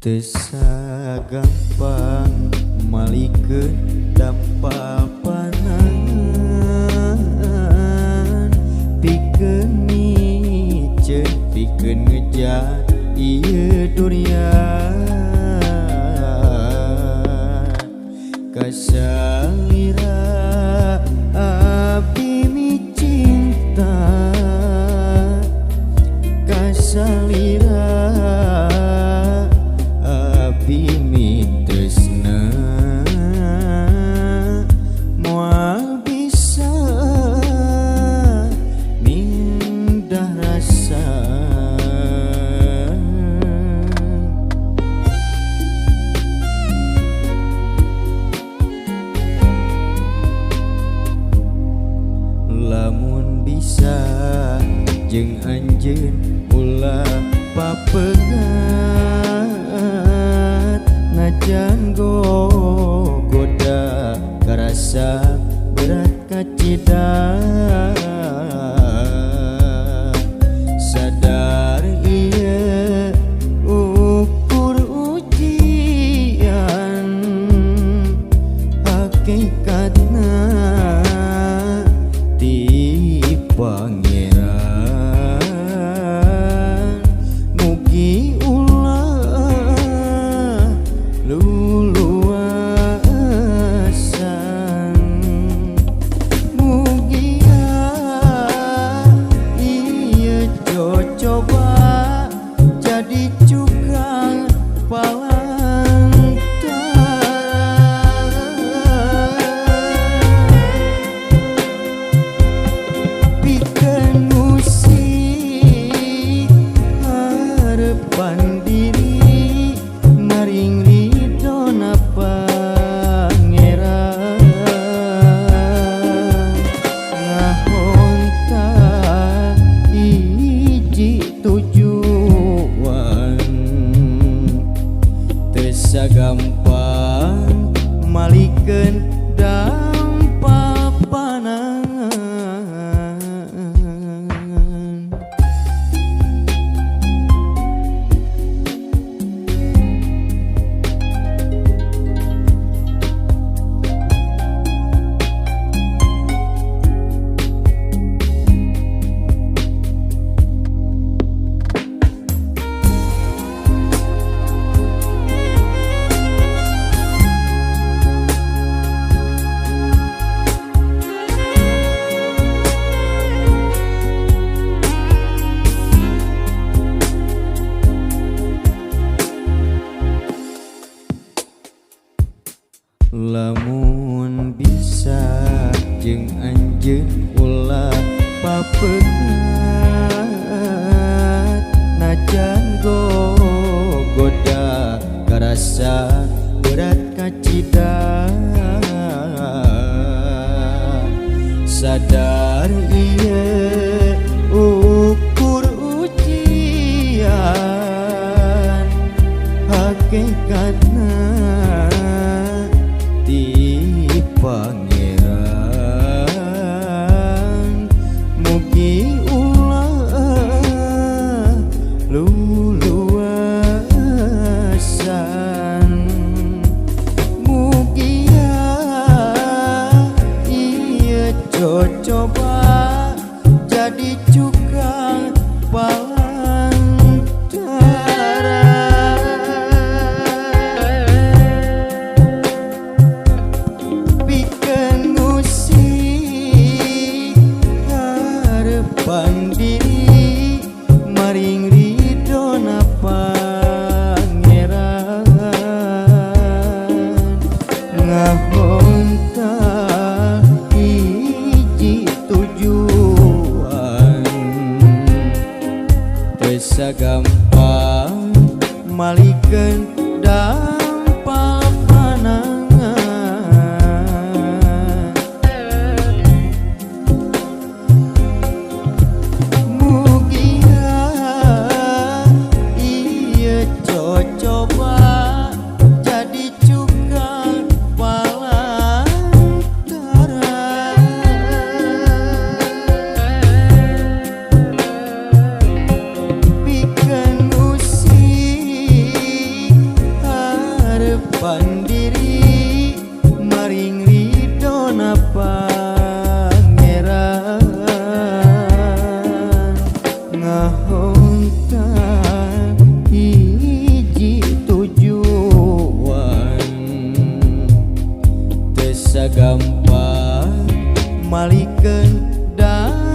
Teu sagampang malikeun dapapanan pikeun miceun pikeun ngejar ieu durian kasalira abdi micinta kasalira abdi mitresna moal bisa mindah rasa lamun bisa jeung anjeun ulah papegat najan goda karasa berat kacida sadar ieu ukur ujian hakikatna ti pangeran mugi ulah luluasan mugi ieu coba jadi cukang palantaran pikeun musik harepan diri maring ridona pangeran ngahonta hiji tujuan teu sagampang malikeun dampapanan lamun bisa jeung anjeun ulah papegat najan goda karasa berat kacida sadar ieu ukur ujian hakikatna ti pangeran mugi ulah luluasan mugi ieu coba jadi cukang pandiri maring ridona pangeran ngahonta hiji tujuan teu sagampang malikeun dampapanan coba jadi cukang palantaran pikeun musik gampang malikeun da